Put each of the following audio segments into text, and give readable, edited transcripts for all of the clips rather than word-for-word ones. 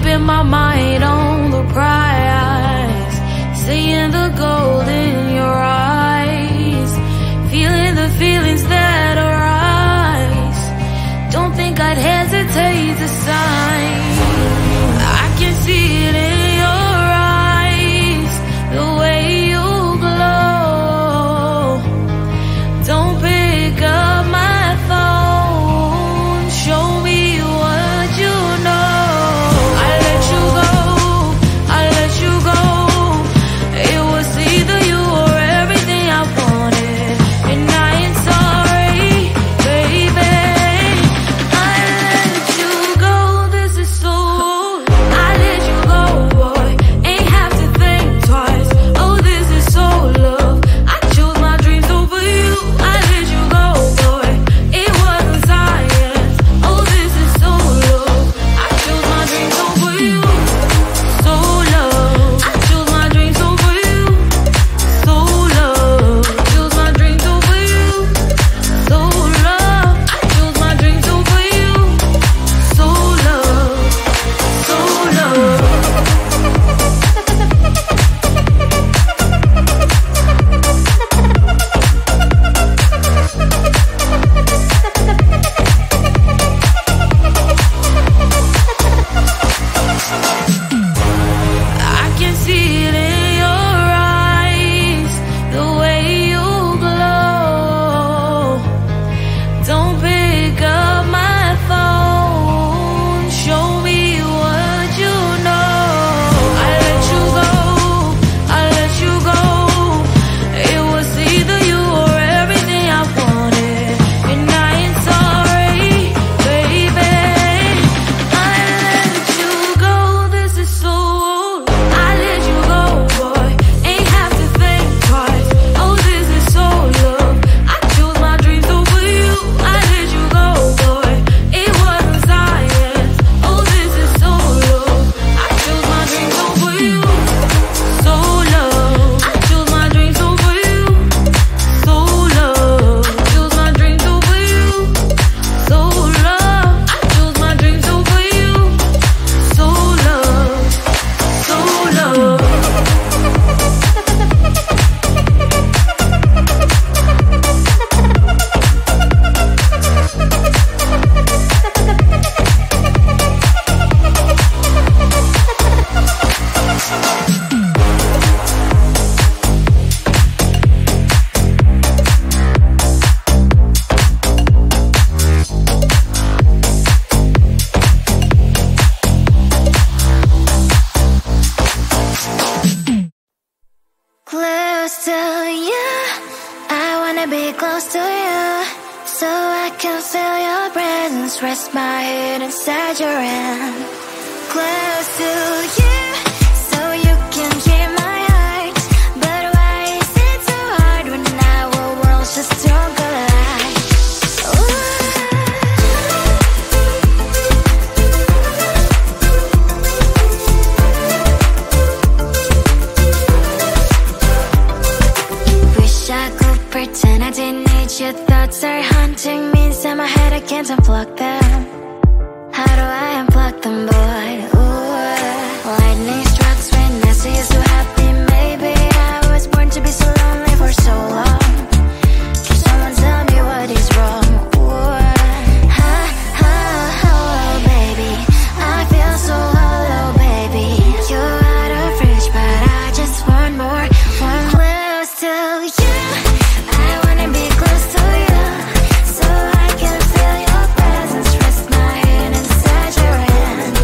keeping my mind on the prize, seeing the gold in your eyes, feeling the feelings that arise. Don't think I'd hesitate to sign. I can see it in your eyes, the way you glow. Don't pick up my phone, show me what you know. I let you go, I let you go. It was either you or everything I wanted, and I ain't sorry, baby. I let you go, this is so. I let you go, boy, ain't have to think twice. Oh, this is so love. I chose my dreams over you. I let you go, boy, it wasn't science. Oh, this is so love. I chose my dreams over you. So love. I chose my dreams over you. So love. I chose my dreams over you. So love. I chose my dreams over you. So love. So love. I can see it in your eyes, the way you glow. Don't pick up my phone, show me what you know. I let you go, I let you go. It was either you or everything I wanted, and I ain't sorry, baby. I let you go, this is so. I let you go, boy, ain't have to think twice. Oh, this is so love. I chose my dreams over you. I let you go, boy, it wasn't science. Oh, this is so love. I chose my dreams over you. So love. I chose my dreams over you. So love. I chose my dreams over you. So love. I chose my dreams over you. So love. So love. Close to you, I wanna be close to you, so I can feel your presence, rest my head inside your hand. Close to you, so you can hear my heart. But why is it so hard when our worlds just don't collide? Wish I could pretend I didn't need your thoughts are haunting me inside my head. I can't unplug them. How do I unplug them, boy? Ooh, lightning strikes when I see you so happy. Maybe I was born to be so lonely for so long. Can someone tell me what is wrong? Ooh, oh, baby, I feel so hollow, baby. You're out of reach, but I just want more, one close to you. I wanna be close to you, so I can feel your presence, rest my head inside your hand.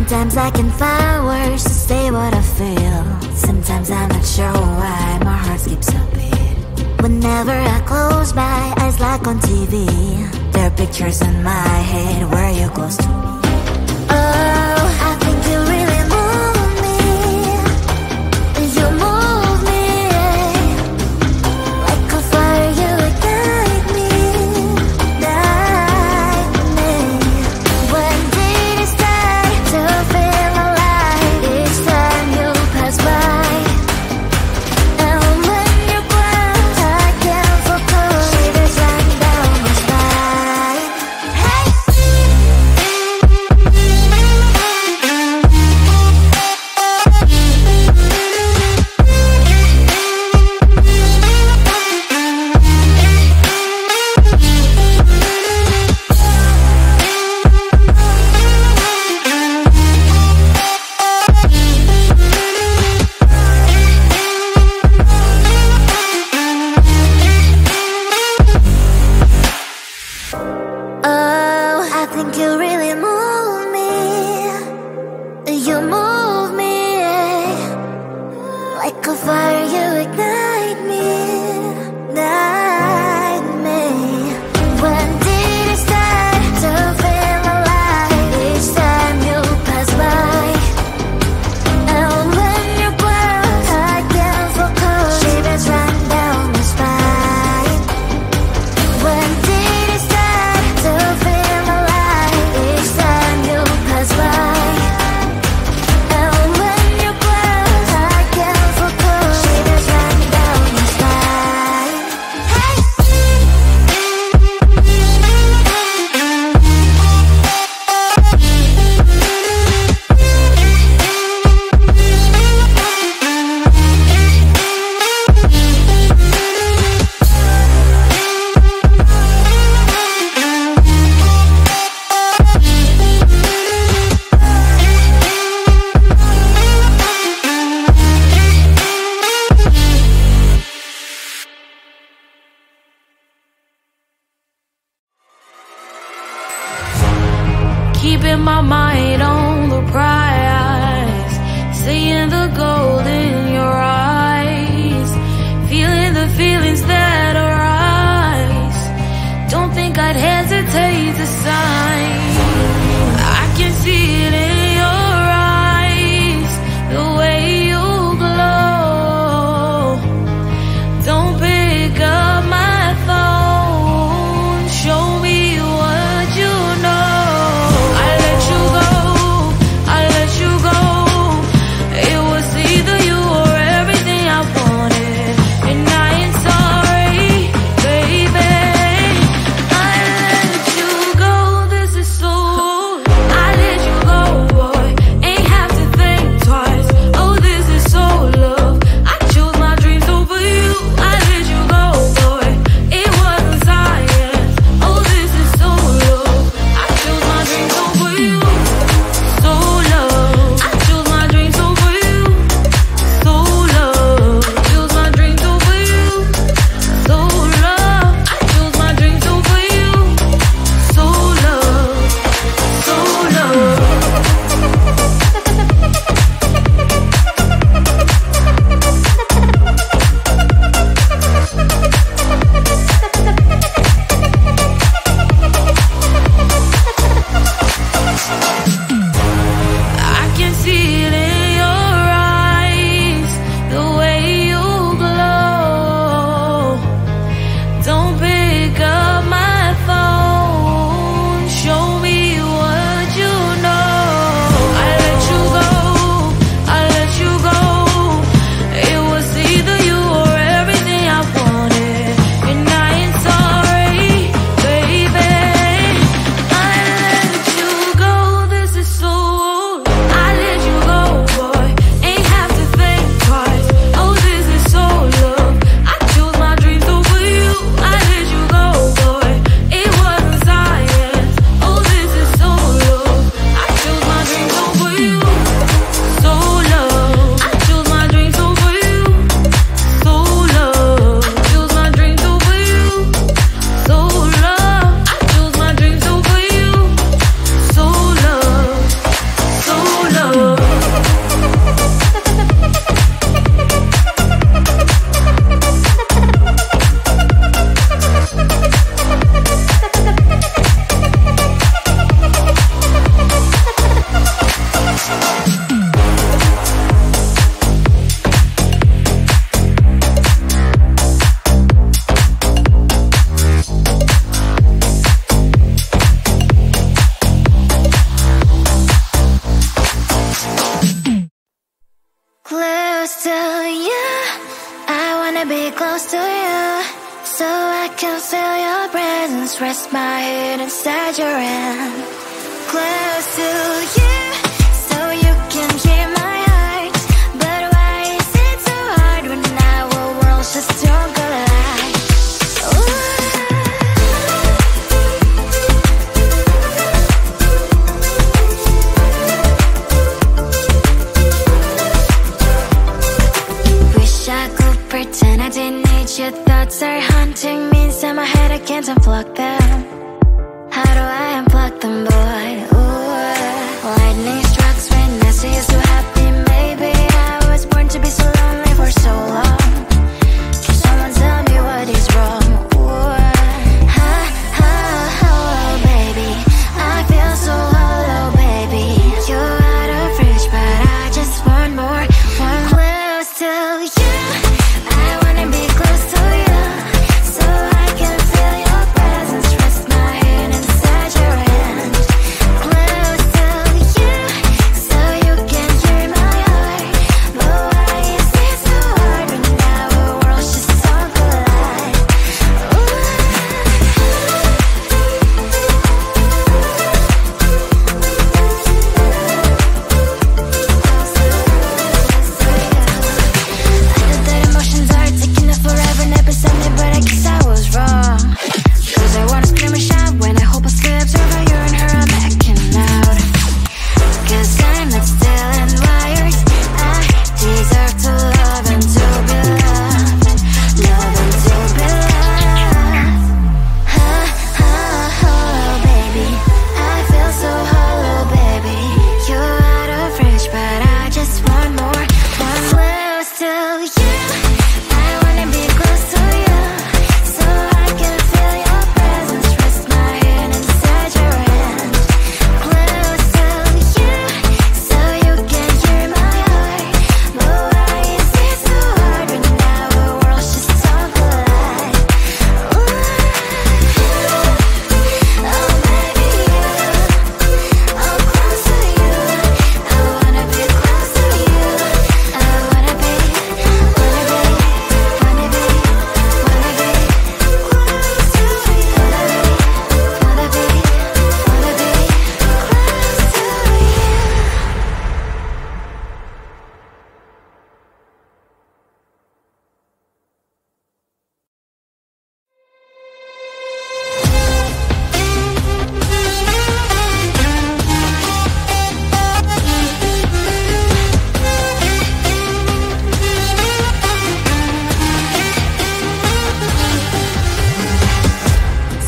Sometimes I can find words to say what I feel. Sometimes I'm not sure why my heart skips a beat. Whenever I close my eyes like on TV, there are pictures in my head where you're close to me. Oh, I think you really move me. You move me like a fire, you ignite me, ignite me. When did it start to feel alive? Each time you pass by, and when you're gone, I can't focus. Shivers run down my spine. Hey. Oh, I think you really move me. You move me like a fire, you ignite me, ignite me. When did it start to feel alive? Each time you pass by, and when you're gone, I can't focus. Shivers run down my spine. When did it start to feel alive? Each time you pass by, wanna be close to you, so I can feel your presence. Rest my head inside your hand. Close to you, so you can hear my heart. But why is it so hard when our worlds just don't collide? Wish I could pretend I didn't need your thoughts are haunting me inside my head. I can't unplug them. How do I unplug them, boy? Ooh, lightning strikes when I see you so happy. Maybe I was born to be so lonely for so long. Can someone tell me what is wrong? Ooh, oh, baby, I feel so hollow, baby. You're out of reach, but I just want more. One close to you. I wanna be close to you, so I can feel your presence. Rest my head inside your hand. Close to you, so you can hear my heart. But why is it so hard when our worlds just don't collide? I know that emotions are taking up forever, never beside me, but I guess I was wrong. Cause I wanna scream and shout when I hope I slips over you and her, I'm backing out. Cause I'm not still and wired. I deserve to love and to be loved. Love and to be loved. Oh, baby, I feel so hollow, baby. You're out of reach, but I just want more. One close to you. I wanna be close to you, so I can feel your presence. Rest my head inside your hand. Close to you, so you can hear my heart. But why is it so hard when our worlds just don't collide? Oh, baby, I'm close to you. I wanna be close to you. I wanna be close to you.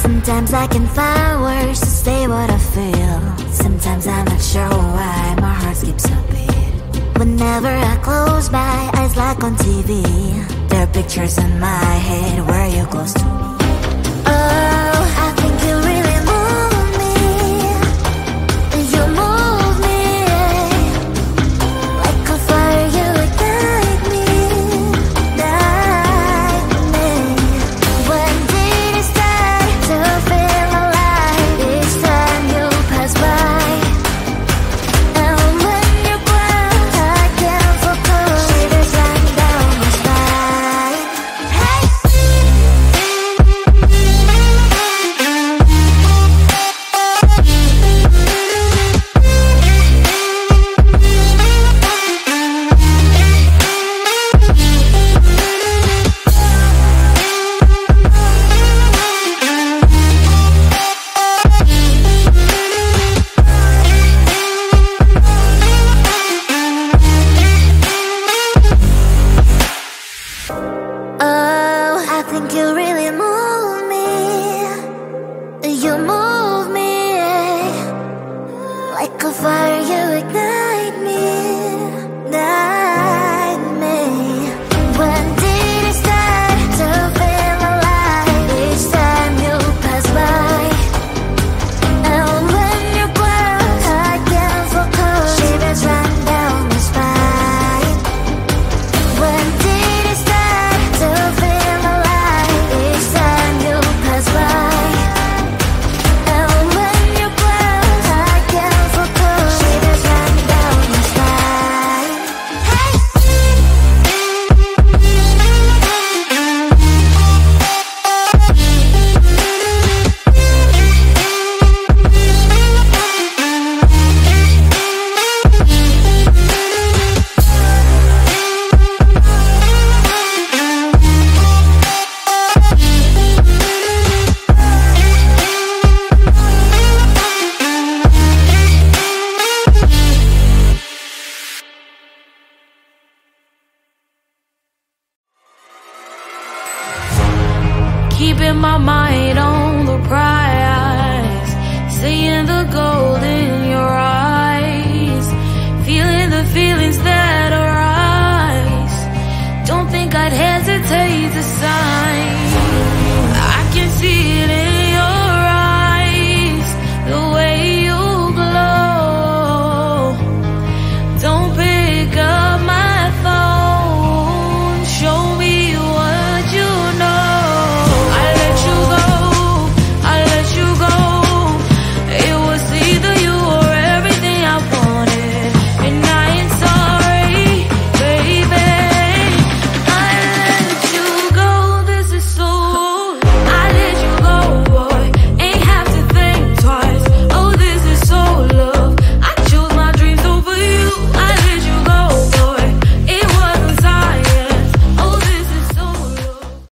Sometimes I can find words to say what I feel. Sometimes I'm not sure why my heart skips a beat. Whenever I close my eyes like on TV, there are pictures in my head where you're close to me. Oh, I think you really move me. You move me like a fire, you ignite me. When did it start to feel alive? Each time you pass by, and when you're gone, I can't focus. Shivers running down my spine. Hey. my mind.